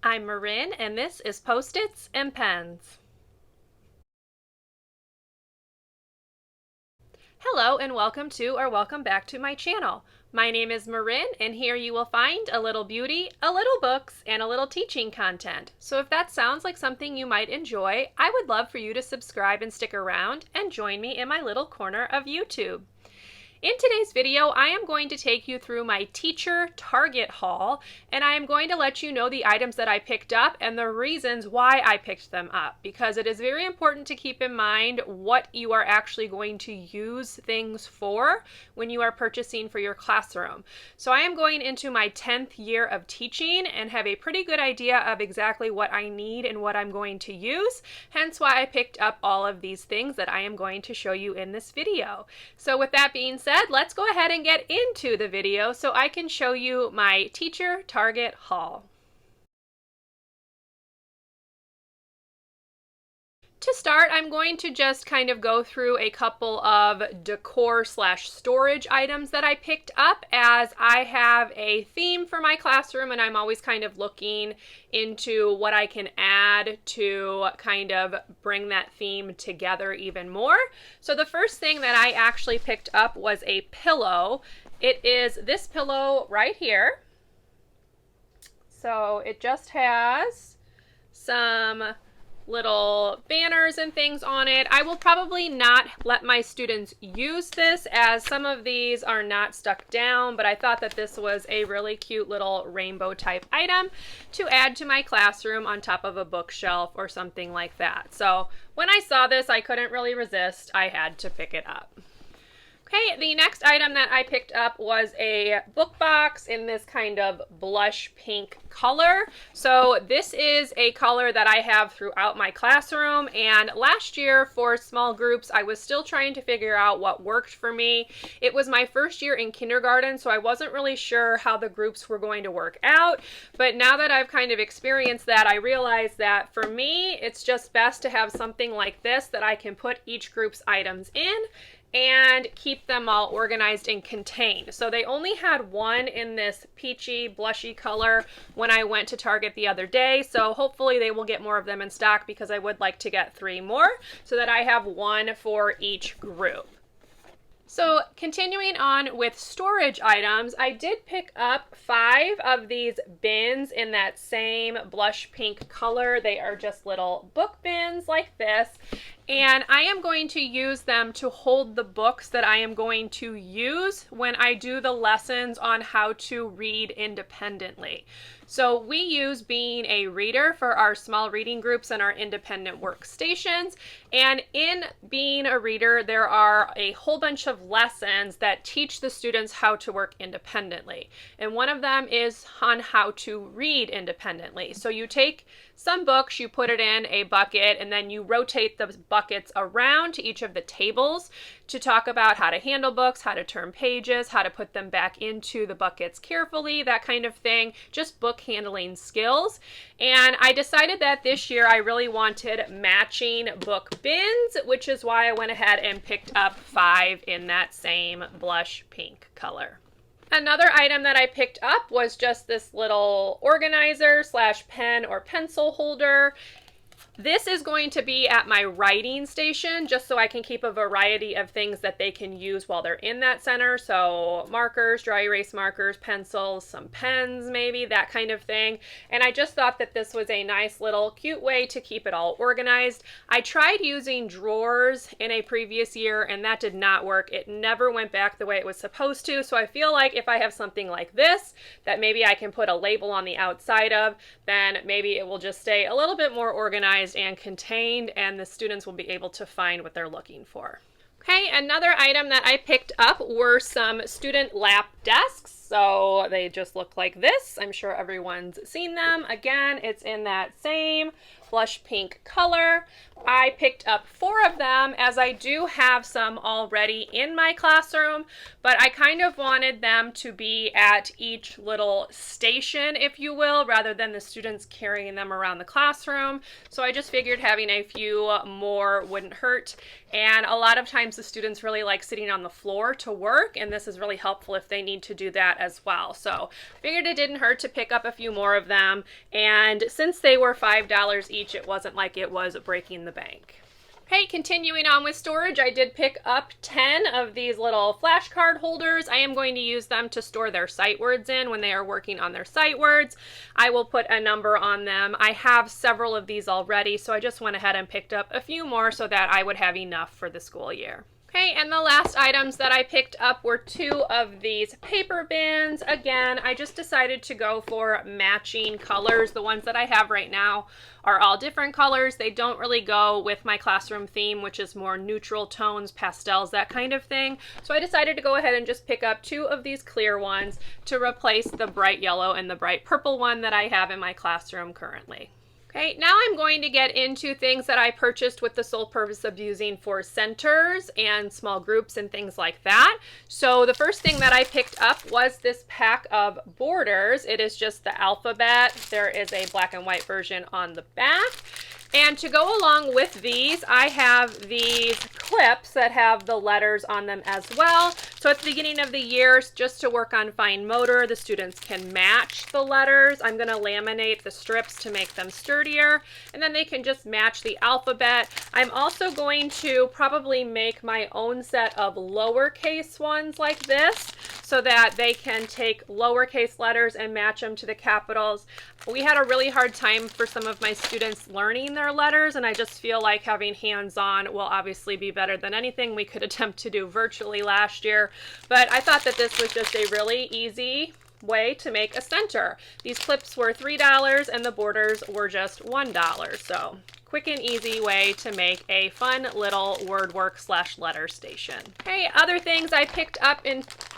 I'm Marin, and this is Post-its and Pens. Hello and welcome to or welcome back to my channel. My name is Marin, and here you will find a little beauty, a little books, and a little teaching content. So if that sounds like something you might enjoy, I would love for you to subscribe and stick around and join me in my little corner of YouTube. In today's video, I am going to take you through my teacher Target haul, and I am going to let you know the items that I picked up and the reasons why I picked them up, because it is very important to keep in mind what you are actually going to use things for when you are purchasing for your classroom. So I am going into my 10th year of teaching and have a pretty good idea of exactly what I need and what I'm going to use, hence why I picked up all of these things that I am going to show you in this video. So with that being said, let's go ahead and get into the video so I can show you my teacher Target haul. To start, I'm going to just kind of go through a couple of decor/storage items that I picked up, as I have a theme for my classroom and I'm always kind of looking into what I can add to kind of bring that theme together even more. So the first thing that I actually picked up was a pillow. It is this pillow right here. So it just has some little banners and things on it. I will probably not let my students use this, as some of these are not stuck down, but I thought that this was a really cute little rainbow type item to add to my classroom on top of a bookshelf or something like that. So when I saw this, I couldn't really resist. I had to pick it up. Okay, the next item that I picked up was a book box in this kind of blush pink color. So this is a color that I have throughout my classroom, and last year for small groups I was still trying to figure out what worked for me. It was my first year in kindergarten, so I wasn't really sure how the groups were going to work out, but now that I've kind of experienced that, I realized that for me it's just best to have something like this that I can put each group's items in and keep them all organized and contained. So they only had one in this peachy, blushy color when I went to Target the other day, so hopefully they will get more of them in stock, because I would like to get 3 more so that I have one for each group. So continuing on with storage items, I did pick up 5 of these bins in that same blush pink color. They are just little book bins like this, and I am going to use them to hold the books that I am going to use when I do the lessons on how to read independently. So we use Being a Reader for our small reading groups and our independent workstations. And in Being a Reader, there are a whole bunch of lessons that teach the students how to work independently. And one of them is on how to read independently. So you take some books, you put it in a bucket, and then you rotate the buckets around to each of the tables to talk about how to handle books, how to turn pages, how to put them back into the buckets carefully, that kind of thing, just book handling skills. And I decided that this year I really wanted matching book bins, which is why I went ahead and picked up 5 in that same blush pink color. Another item that I picked up was just this little organizer/pen or pencil holder. This is going to be at my writing station, just so I can keep a variety of things that they can use while they're in that center. So markers, dry erase markers, pencils, some pens maybe, that kind of thing. And I just thought that this was a nice little cute way to keep it all organized. I tried using drawers in a previous year and that did not work. It never went back the way it was supposed to. So I feel like if I have something like this that maybe I can put a label on the outside of, then maybe it will just stay a little bit more organized and contained, and the students will be able to find what they're looking for. Okay, another item that I picked up were some student lap desks. So they just look like this. I'm sure everyone's seen them. Again, it's in that same blush pink color. I picked up 4 of them, as I do have some already in my classroom, but I kind of wanted them to be at each little station, if you will, rather than the students carrying them around the classroom. So I just figured having a few more wouldn't hurt. And a lot of times the students really like sitting on the floor to work, and this is really helpful if they need to do that as well. So figured it didn't hurt to pick up a few more of them. And since they were $5 each, it wasn't like it was breaking the bank. Okay, continuing on with storage, I did pick up 10 of these little flashcard holders. I am going to use them to store their sight words in when they are working on their sight words. I will put a number on them. I have several of these already, so I just went ahead and picked up a few more so that I would have enough for the school year. Okay, and the last items that I picked up were 2 of these paper bins. Again, I just decided to go for matching colors. The ones that I have right now are all different colors. They don't really go with my classroom theme, which is more neutral tones, pastels, that kind of thing. So I decided to go ahead and just pick up 2 of these clear ones to replace the bright yellow and the bright purple one that I have in my classroom currently. Okay, now I'm going to get into things that I purchased with the sole purpose of using for centers and small groups and things like that. So the first thing that I picked up was this pack of borders. It is just the alphabet. There is a black and white version on the back. And to go along with these, I have these clips that have the letters on them as well. So at the beginning of the year, just to work on fine motor, the students can match the letters. I'm going to laminate the strips to make them sturdier, and then they can just match the alphabet. I'm also going to probably make my own set of lowercase ones like this so that they can take lowercase letters and match them to the capitals. We had a really hard time for some of my students learning their letters, and I just feel like having hands-on will obviously be better than anything we could attempt to do virtually last year. But I thought that this was just a really easy way to make a center. These clips were $3 and the borders were just $1. So quick and easy way to make a fun little word work / letter station. Okay, other things I picked up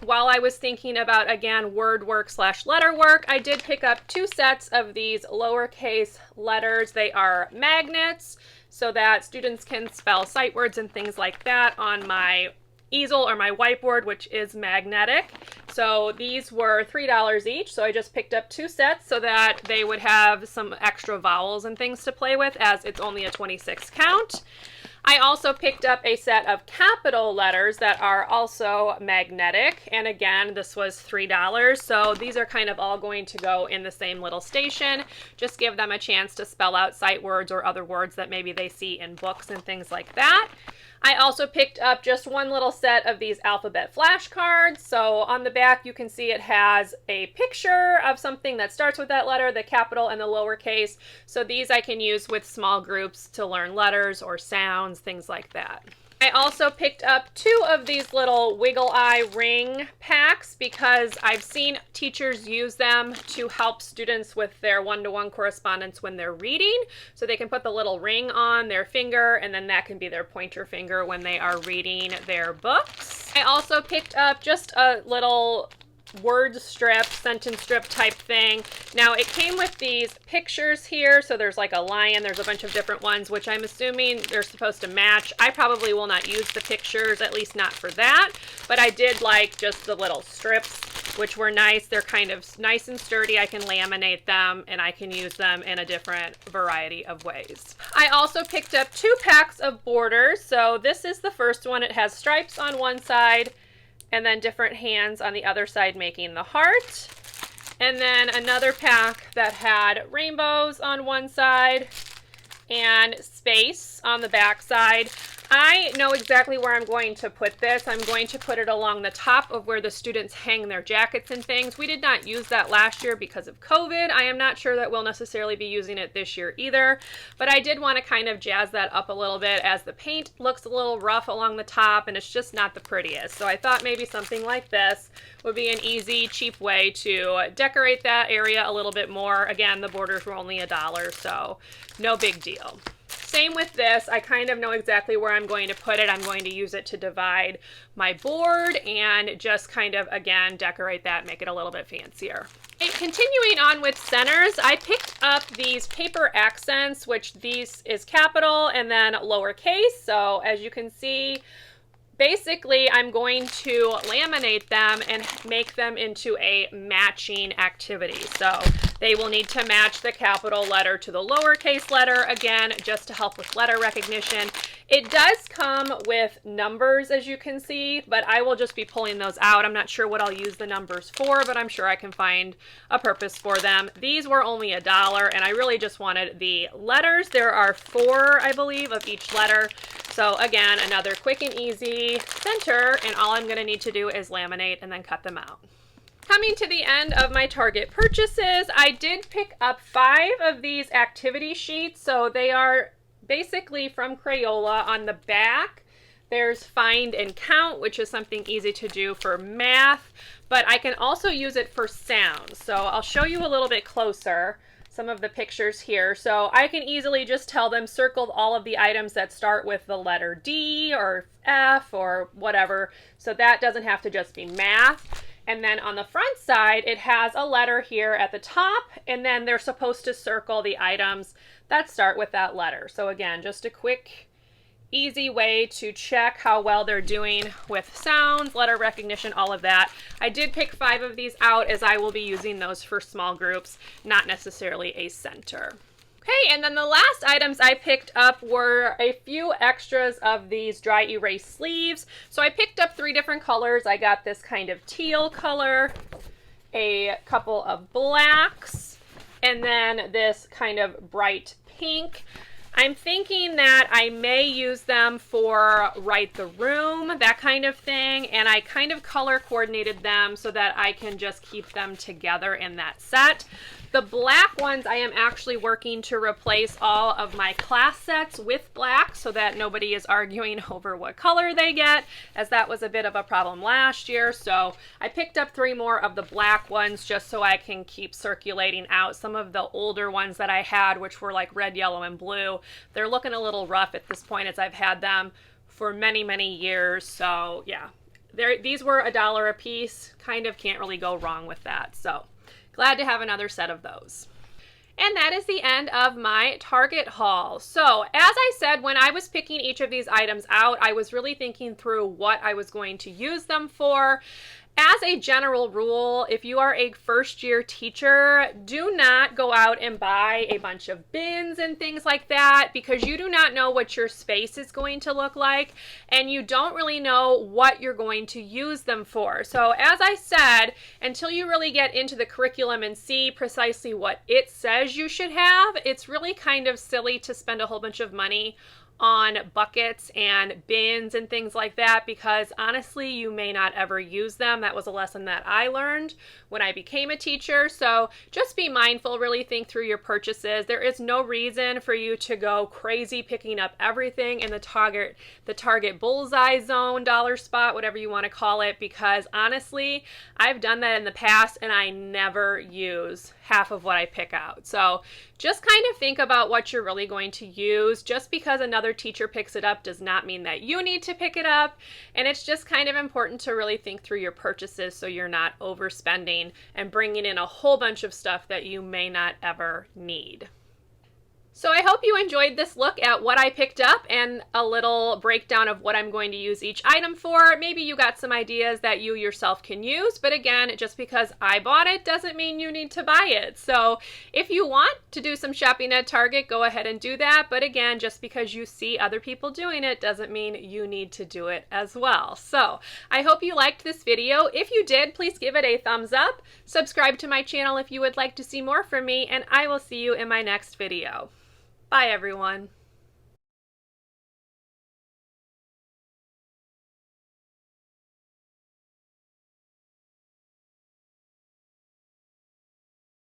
while I was thinking about, again, word work / letter work, I did pick up 2 sets of these lowercase letters. They are magnets so that students can spell sight words and things like that on my easel or my whiteboard, which is magnetic. So these were $3 each, so I just picked up 2 sets so that they would have some extra vowels and things to play with, as it's only a 26 count. I also picked up a set of capital letters that are also magnetic, and again, this was $3, so these are kind of all going to go in the same little station. Just give them a chance to spell out sight words or other words that maybe they see in books and things like that. I also picked up just 1 little set of these alphabet flashcards. So on the back you can see it has a picture of something that starts with that letter, the capital and the lowercase. So these I can use with small groups to learn letters or sounds, things like that. I also picked up 2 of these little wiggle eye ring packs because I've seen teachers use them to help students with their one-to-one correspondence when they're reading. So they can put the little ring on their finger, and then that can be their pointer finger when they are reading their books. I also picked up just a little word strip, sentence strip type thing. Now it came with these pictures here, so there's like a lion, there's a bunch of different ones, which I'm assuming they're supposed to match. I probably will not use the pictures, at least not for that, but I did like just the little strips, which were nice. They're kind of nice and sturdy. I can laminate them and I can use them in a different variety of ways. I also picked up 2 packs of borders. So this is the first one. It has stripes on one side and then different hands on the other side making the heart. And then another pack that had rainbows on one side and space on the back side. I know exactly where I'm going to put this. I'm going to put it along the top of where the students hang their jackets and things. We did not use that last year because of COVID. I am not sure that we'll necessarily be using it this year either, but I did want to kind of jazz that up a little bit as the paint looks a little rough along the top and it's just not the prettiest. So I thought maybe something like this would be an easy, cheap way to decorate that area a little bit more. Again, the borders were only $1, so no big deal. Same with this. I kind of know exactly where I'm going to put it. I'm going to use it to divide my board and just kind of, again, decorate that, make it a little bit fancier. Okay, continuing on with centers, I picked up these paper accents, which these is capital and then lowercase. So as you can see, basically, I'm going to laminate them and make them into a matching activity. So they will need to match the capital letter to the lowercase letter, again, just to help with letter recognition. It does come with numbers, as you can see, but I will just be pulling those out. I'm not sure what I'll use the numbers for, but I'm sure I can find a purpose for them. These were only $1, and I really just wanted the letters. There are 4, I believe, of each letter. So again, another quick and easy center, and all I'm going to need to do is laminate and then cut them out. Coming to the end of my Target purchases, I did pick up 5 of these activity sheets. So they are basically from Crayola. On the back, there's find and count, which is something easy to do for math, but I can also use it for sound. So I'll show you a little bit closer some of the pictures here. So I can easily just tell them circle all of the items that start with the letter D or F or whatever. So that doesn't have to just be math. And then on the front side, it has a letter here at the top, and then they're supposed to circle the items that start with that letter. So again, just a quick, easy way to check how well they're doing with sounds, letter recognition, all of that. I did pick 5 of these out as I will be using those for small groups, not necessarily a center. Okay, and then the last items I picked up were a few extras of these dry erase sleeves. So I picked up 3 different colors. I got this kind of teal color, a couple of blacks, and then this kind of bright pink. I'm thinking that I may use them for Write the Room, that kind of thing, and I kind of color coordinated them so that I can just keep them together in that set. The black ones I am actually working to replace all of my class sets with black so that nobody is arguing over what color they get, as that was a bit of a problem last year. So I picked up 3 more of the black ones just so I can keep circulating out some of the older ones that I had, which were like red, yellow, and blue. They're looking a little rough at this point as I've had them for many, many years. So yeah, these were $1 a piece. Kind of can't really go wrong with that. So glad to have another set of those. And that is the end of my Target haul. So as I said, when I was picking each of these items out, I was really thinking through what I was going to use them for. As a general rule, if you are a first-year teacher, do not go out and buy a bunch of bins and things like that, because you do not know what your space is going to look like, and you don't really know what you're going to use them for. So as I said, until you really get into the curriculum and see precisely what it says you should have, it's really kind of silly to spend a whole bunch of money on buckets and bins and things like that, because honestly, you may not ever use them. That was a lesson that I learned when I became a teacher. So just be mindful, really think through your purchases. There is no reason for you to go crazy picking up everything in the Target bullseye zone, dollar spot, whatever you want to call it, because honestly, I've done that in the past and I never use half of what I pick out. So just kind of think about what you're really going to use. Just because another teacher picks it up does not mean that you need to pick it up. And it's just kind of important to really think through your purchases so you're not overspending and bringing in a whole bunch of stuff that you may not ever need. So I hope you enjoyed this look at what I picked up and a little breakdown of what I'm going to use each item for. Maybe you got some ideas that you yourself can use, but again, just because I bought it doesn't mean you need to buy it. So if you want to do some shopping at Target, go ahead and do that. But again, just because you see other people doing it doesn't mean you need to do it as well. So I hope you liked this video. If you did, please give it a thumbs up. Subscribe to my channel if you would like to see more from me, and I will see you in my next video. Bye, everyone.